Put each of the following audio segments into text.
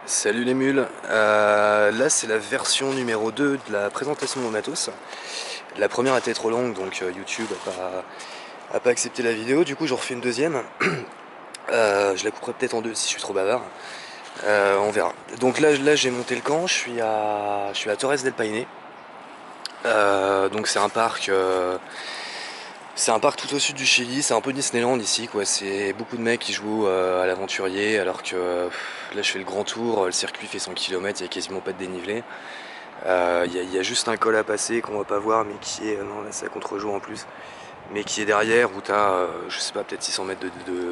Salut les mules, là c'est la version numéro 2 de la présentation de mon matos. La première était trop longue donc YouTube a pas accepté la vidéo, du coup j'en refais une deuxième. Je la couperai peut-être en deux si je suis trop bavard, on verra. Donc là j'ai monté le camp, je suis à Torres del Paine. Donc c'est un parc tout au sud du Chili, c'est un peu Disneyland ici quoi, c'est beaucoup de mecs qui jouent à l'aventurier alors que là je fais le grand tour, le circuit fait 100 km, il n'y a quasiment pas de dénivelé. Il y a juste un col à passer qu'on va pas voir mais qui est, non là c'est à contre-jour en plus, mais qui est derrière où t'as, je sais pas, peut-être 600 mètres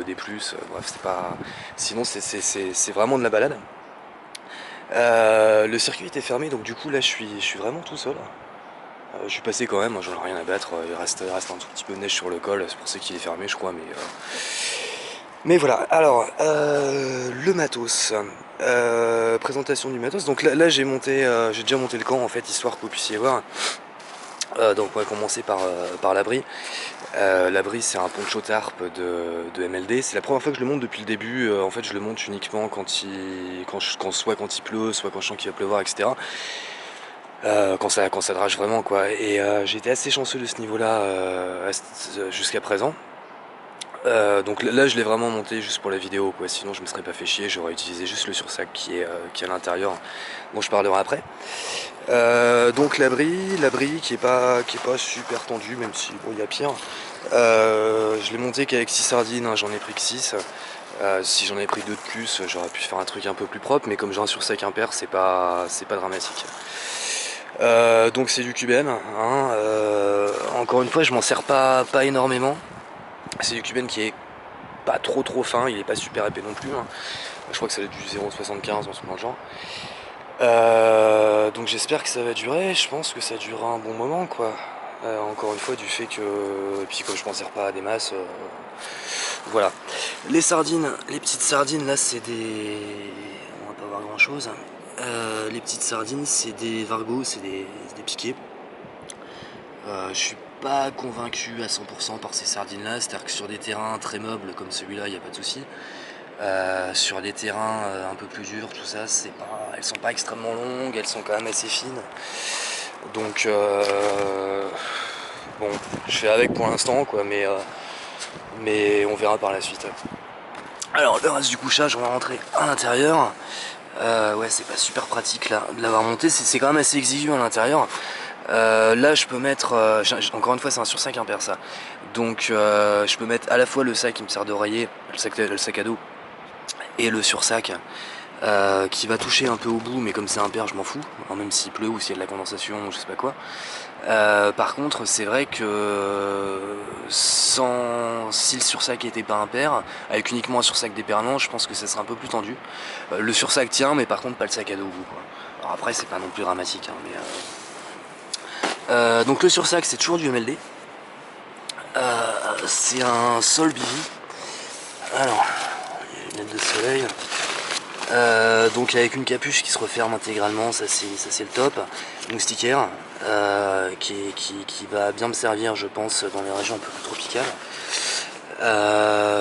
des plus, bref c'est pas, sinon c'est vraiment de la balade. Le circuit était fermé donc du coup là je suis vraiment tout seul. Je suis passé quand même, hein, j'en ai rien à battre, il reste un tout petit peu de neige sur le col, c'est pour ça qu'il est fermé je crois, mais voilà. Alors, le matos, présentation du matos, donc là j'ai déjà monté le camp en fait, histoire que vous puissiez voir. Donc on va commencer par l'abri. L'abri c'est un poncho tarp de MLD, c'est la première fois que je le monte depuis le début, en fait je le monte uniquement soit quand il pleut, soit quand je sens qu'il va pleuvoir, etc. Quand ça drache vraiment quoi. Et j'ai été assez chanceux de ce niveau-là jusqu'à présent. Donc là je l'ai vraiment monté juste pour la vidéo quoi, sinon je me serais pas fait chier, j'aurais utilisé juste le sursac qui est à l'intérieur, dont je parlerai après. Donc l'abri qui est pas super tendu, même si bon il y a pire. Je l'ai monté qu'avec 6 sardines, hein, j'en ai pris que 6. Si j'en avais pris 2 de plus, j'aurais pu faire un truc un peu plus propre, mais comme j'ai un sursac impair, c'est pas dramatique. Donc c'est du Cuben, hein, encore une fois je m'en sers pas énormément. C'est du Cuben qui est pas trop fin, il est pas super épais non plus, hein. Je crois que ça va être du 0,75 dans ce genre. Donc j'espère que ça va durer, je pense que ça durera un bon moment quoi. Encore une fois du fait que, et puis comme je m'en sers pas à des masses, voilà. Les sardines, les petites sardines là c'est des, on va pas voir grand chose. Les petites sardines c'est des vargos, c'est des piquets. Je suis pas convaincu à 100% par ces sardines là, c'est à dire que sur des terrains très meubles comme celui-là il n'y a pas de souci. Sur des terrains un peu plus durs, tout ça, elles sont pas extrêmement longues, elles sont quand même assez fines. Donc bon, je fais avec pour l'instant quoi, mais on verra par la suite. Alors le reste du couchage, on va rentrer à l'intérieur. Ouais, c'est pas super pratique là de l'avoir monté, c'est quand même assez exigu à l'intérieur. Là je peux mettre, encore une fois c'est un sursac impair ça, donc je peux mettre à la fois le sac qui me sert d'oreiller, le sac à dos, et le sursac qui va toucher un peu au bout, mais comme c'est impair je m'en fous, hein, même s'il pleut ou s'il y a de la condensation ou je sais pas quoi. Par contre c'est vrai que si le sursac était pas impair, avec uniquement un sursac déperlant, je pense que ça serait un peu plus tendu. Le sursac tient, mais par contre pas le sac à dos au bout quoi. Alors après c'est pas non plus dramatique, hein, donc le sursac c'est toujours du MLD. C'est un Sol BV. Alors, les lunettes de soleil. Donc avec une capuche qui se referme intégralement, ça c'est le top. Moustiquaire, qui va bien me servir je pense dans les régions un peu plus tropicales.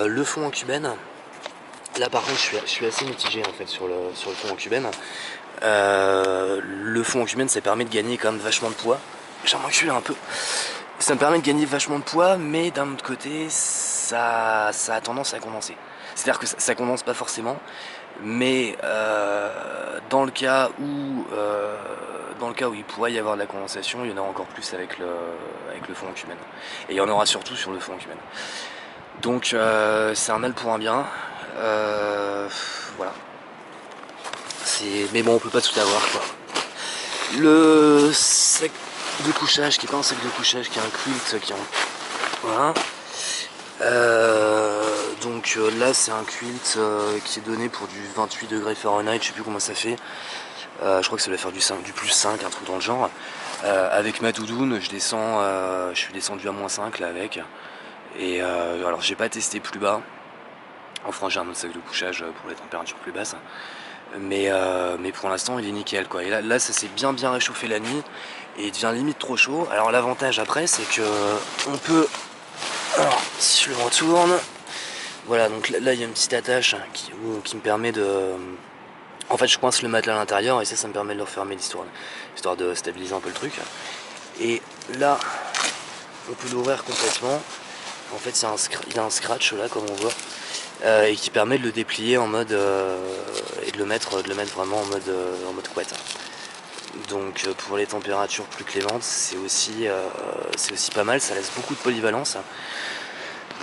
Le fond en cubène. Là par contre je suis assez mitigé en fait sur le fond en cubène. Le fond en cubène ça permet de gagner quand même vachement de poids. J'en recule un peu. Ça me permet de gagner vachement de poids, mais d'un autre côté ça a tendance à condenser. C'est-à-dire que ça condense pas forcément, mais dans le cas où il pourrait y avoir de la condensation, il y en aura encore plus avec le fond en cumène. Et il y en aura surtout sur le fond en cumène. Donc c'est un mal pour un bien. Voilà. Mais bon, on peut pas tout avoir quoi. Le sac de couchage, qui est pas un sac de couchage, qui est un quilt, voilà. Donc là c'est un quilt qui est donné pour du 28 degrés Fahrenheit, je sais plus comment ça fait. Je crois que ça doit faire du plus 5, un truc dans le genre. Avec ma doudoune, je suis descendu à -5 là avec. Et alors j'ai pas testé plus bas. Enfin j'ai un autre sac de couchage pour les températures plus basses. Mais pour l'instant il est nickel quoi. Et là ça s'est bien réchauffé la nuit et il devient limite trop chaud. Alors l'avantage après c'est que on peut. Alors si je le retourne. Voilà, donc là il y a une petite attache qui me permet de. En fait je coince le matelas à l'intérieur et ça me permet de le refermer histoire de stabiliser un peu le truc. Et là on peut l'ouvrir complètement. En fait il y a un scratch là comme on voit. Et qui permet de le déplier en mode et de le mettre vraiment en mode couette. Donc pour les températures plus clémentes c'est aussi pas mal, ça laisse beaucoup de polyvalence.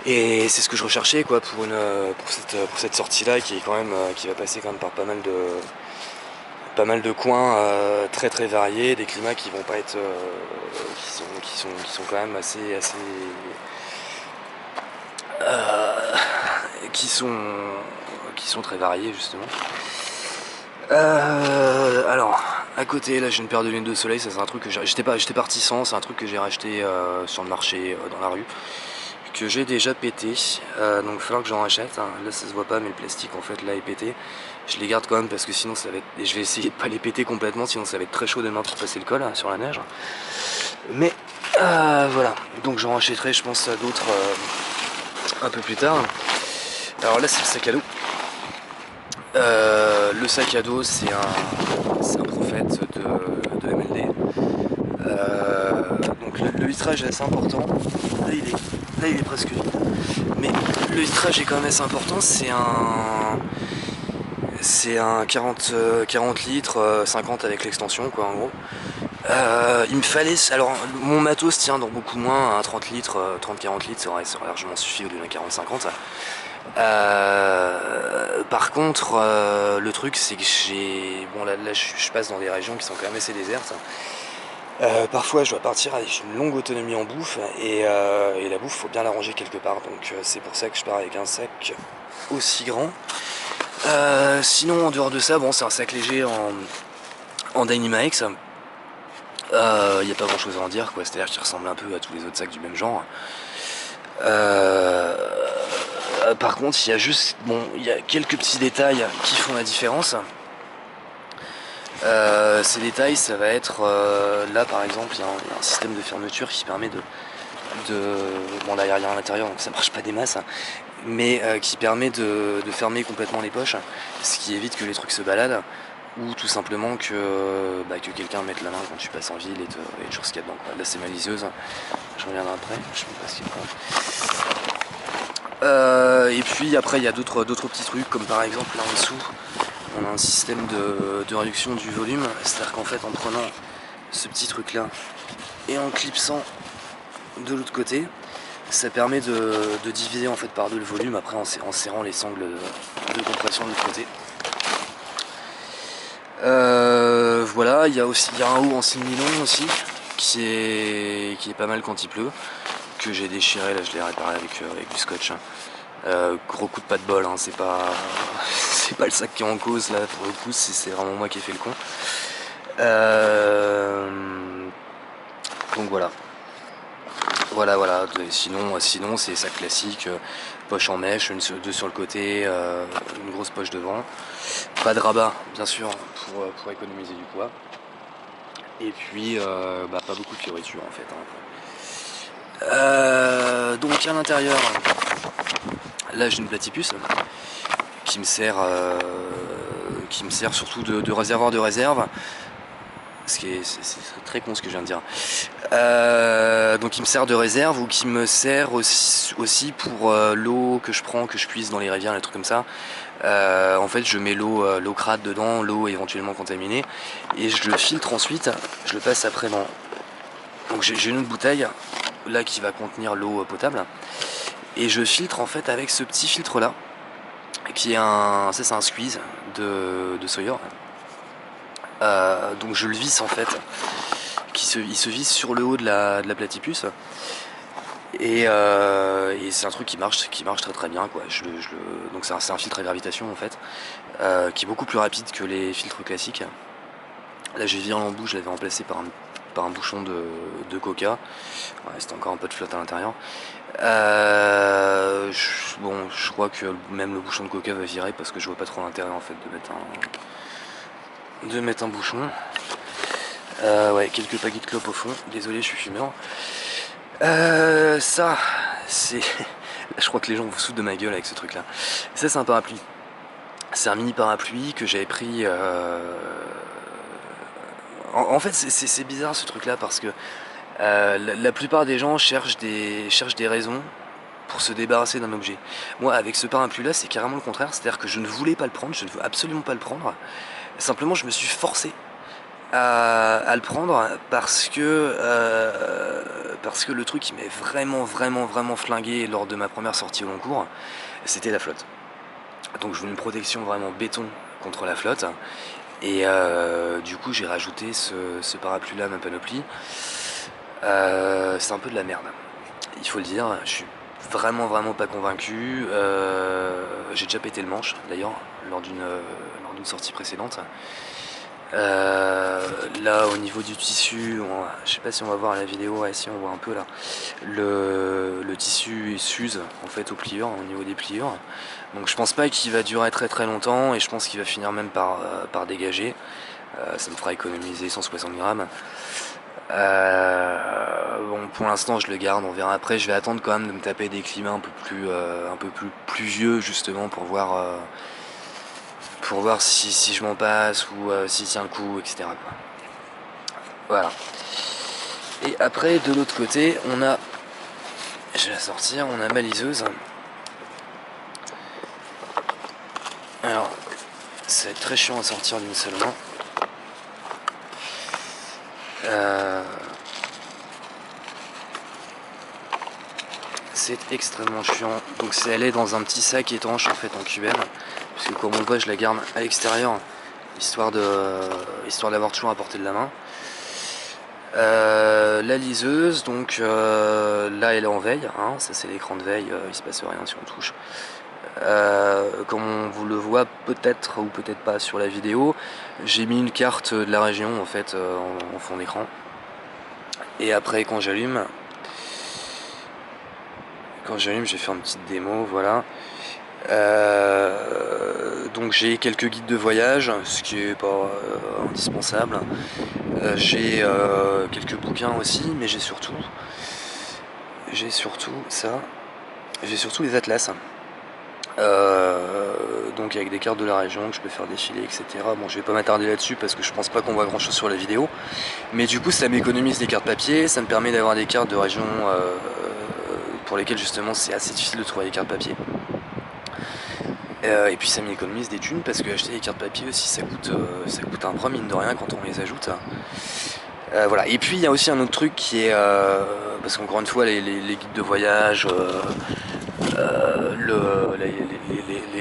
Et c'est ce que je recherchais quoi pour cette sortie là qui est quand même qui va passer quand même par pas mal de coins très très variés, des climats qui vont pas être qui sont quand même assez qui sont très variés justement. Alors à côté là j'ai une paire de lunettes de soleil, ça c'est un truc que j'étais parti sans, c'est un truc que j'ai racheté sur le marché dans la rue, que j'ai déjà pété, donc il va falloir que j'en rachète. Là ça se voit pas mais le plastique en fait là est pété. Je les garde quand même parce que sinon ça va être, et je vais essayer de pas les péter complètement sinon ça va être très chaud demain pour passer le col sur la neige. Mais voilà, donc j'en rachèterai je pense à d'autres un peu plus tard. Alors là c'est le sac à dos. Le sac à dos c'est un prophète de MLD. Donc le litrage est assez important. Là il est presque vide. Mais le litrage est quand même assez important. C'est un 40 litres, 50 avec l'extension quoi en gros. Il me fallait, alors mon matos tient dans beaucoup moins, un 30 litres, 30-40 litres ça aurait largement suffi au lieu d'un 40-50. Par contre le truc c'est que bon là je passe dans des régions qui sont quand même assez désertes. Parfois je dois partir avec une longue autonomie en bouffe et la bouffe faut bien la ranger quelque part, donc c'est pour ça que je pars avec un sac aussi grand. Sinon en dehors de ça, bon c'est un sac léger en Dynimax. Il n'y a pas grand chose à en dire quoi, c'est à dire qu'il ressemble un peu à tous les autres sacs du même genre. Par contre il y a quelques petits détails qui font la différence. Ces détails ça va être là par exemple il y a un système de fermeture qui permet bon là il n'y a rien à l'intérieur donc ça marche pas des masses, mais qui permet de fermer complètement les poches, ce qui évite que les trucs se baladent ou tout simplement que quelqu'un mette la main quand tu passes en ville et toujours ce qu'il y a dedans quoi. Là c'est ma liseuse, je reviendrai après, je sais pas ce qu'il y a. Et puis après il y a d'autres petits trucs comme par exemple là en dessous on a un système de réduction du volume, c'est à dire qu'en fait en prenant ce petit truc là et en clipsant de l'autre côté ça permet de diviser en fait par deux le volume après en serrant les sangles de compression de l'autre côté. Voilà, il y a un haut en nylon aussi qui est pas mal quand il pleut, que j'ai déchiré, là je l'ai réparé avec du scotch. Gros coup de pas de bol, hein, c'est pas le sac qui est en cause là pour le coup, c'est vraiment moi qui ai fait le con. Donc voilà. Sinon c'est sac classique, poche en mèche, deux sur le côté, une grosse poche devant. Pas de rabat bien sûr pour économiser du poids. Et puis pas beaucoup de fioriture en fait. Donc à l'intérieur, là j'ai une platypus qui me sert surtout de réservoir de réserve. C'est très con ce que je viens de dire. Donc il me sert de réserve ou qui me sert aussi pour l'eau que je prends, que je puise dans les rivières, des trucs comme ça. En fait je mets l'eau crade dedans, l'eau éventuellement contaminée, et je le filtre ensuite, je le passe après dans... Donc j'ai une autre bouteille là qui va contenir l'eau potable, et je filtre en fait avec ce petit filtre là, qui est c'est un squeeze de Sawyer. Donc je le visse en fait, il se visse sur le haut de la platypus, et c'est un truc qui marche très très bien quoi. Donc c'est un filtre à gravitation en fait, qui est beaucoup plus rapide que les filtres classiques. Là j'ai viré l'embout, je l'avais remplacé par un bouchon de coca. Ouais, c'était encore un peu de flotte à l'intérieur. Je crois que même le bouchon de coca va virer parce que je vois pas trop l'intérêt en fait de mettre un bouchon. Ouais, quelques paquets de clopes au fond, désolé je suis fumeur. Ça c'est... Je crois que les gens vous foutent de ma gueule avec ce truc là. Ça c'est un parapluie. c'est un mini parapluie que j'avais pris... En fait, c'est bizarre ce truc-là parce que la plupart des gens cherchent des raisons pour se débarrasser d'un objet. Moi, avec ce parapluie-là, c'est carrément le contraire. C'est-à-dire que je ne voulais pas le prendre, je ne veux absolument pas le prendre. Simplement, je me suis forcé à le prendre parce que le truc qui m'est vraiment flingué lors de ma première sortie au long cours, c'était la flotte. Donc je veux une protection vraiment béton contre la flotte. Et du coup, j'ai rajouté ce parapluie-là à ma panoplie. C'est un peu de la merde, il faut le dire. Je suis vraiment pas convaincu. J'ai déjà pété le manche d'ailleurs lors d'une sortie précédente. Là au niveau du tissu, je sais pas si on va voir la vidéo, ouais, si on voit un peu là, le tissu s'use en fait au pliure, au niveau des pliures, donc je pense pas qu'il va durer très longtemps et je pense qu'il va finir même par dégager. Ça me fera économiser 160 grammes. Bon, pour l'instant je le garde, on verra après. Je vais attendre quand même de me taper des climats un peu plus pluvieux justement pour voir si je m'en passe ou s'il tient le coup, etc. quoi. Voilà. Et après de l'autre côté on a, je vais la sortir, on a ma liseuse. Alors ça va être très chiant à sortir d'une seule main. C'est extrêmement chiant. Donc elle est dans un petit sac étanche en fait en cubelle, parce que comme on le voit je la garde à l'extérieur histoire d'avoir toujours à portée de la main. La liseuse, donc là elle est en veille, hein, ça c'est l'écran de veille, il se passe rien si on touche. Comme on vous le voit peut-être ou peut-être pas sur la vidéo, j'ai mis une carte de la région en fait en fond d'écran. Et après quand j'allume, je vais faire une petite démo, voilà. Donc j'ai quelques guides de voyage, ce qui est pas indispensable. J'ai quelques bouquins aussi, mais j'ai surtout ça. J'ai surtout les atlas. Donc avec des cartes de la région que je peux faire défiler, etc. Bon, je vais pas m'attarder là-dessus parce que je pense pas qu'on voit grand chose sur la vidéo, mais du coup ça m'économise des cartes papier, ça me permet d'avoir des cartes de région pour lesquelles justement c'est assez difficile de trouver des cartes papier. Et puis ça m'économise des thunes parce que acheter des cartes papier aussi ça coûte un bras mine de rien quand on les ajoute. Voilà. Et puis il y a aussi un autre truc qui est parce qu'encore une fois les guides de voyage,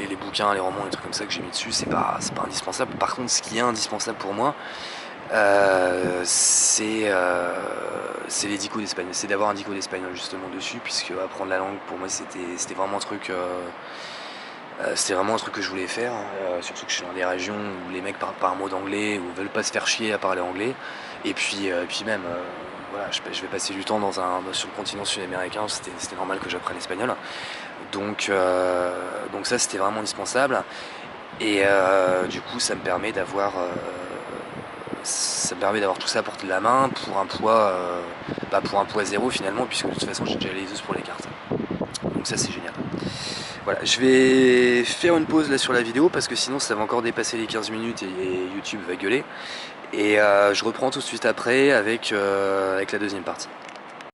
les bouquins, les romans, les trucs comme ça que j'ai mis dessus, c'est pas indispensable. Par contre, ce qui est indispensable pour moi, c'est les dicos d'espagnol, c'est d'avoir un dico d'espagnol justement dessus, puisque apprendre la langue pour moi c'était vraiment un truc que je voulais faire, surtout que je suis dans des régions où les mecs parlent pas un mot d'anglais ou veulent pas se faire chier à parler anglais, et puis même voilà, je vais passer du temps sur le continent sud-américain, c'était normal que j'apprenne l'espagnol, donc ça c'était vraiment indispensable, et du coup ça me permet d'avoir tout ça à portée de la main pour un poids zéro finalement, puisque de toute façon j'ai déjà les os pour les cartes, donc ça c'est génial. Voilà, je vais faire une pause là sur la vidéo parce que sinon ça va encore dépasser les 15 minutes et YouTube va gueuler. Et je reprends tout de suite après avec la deuxième partie.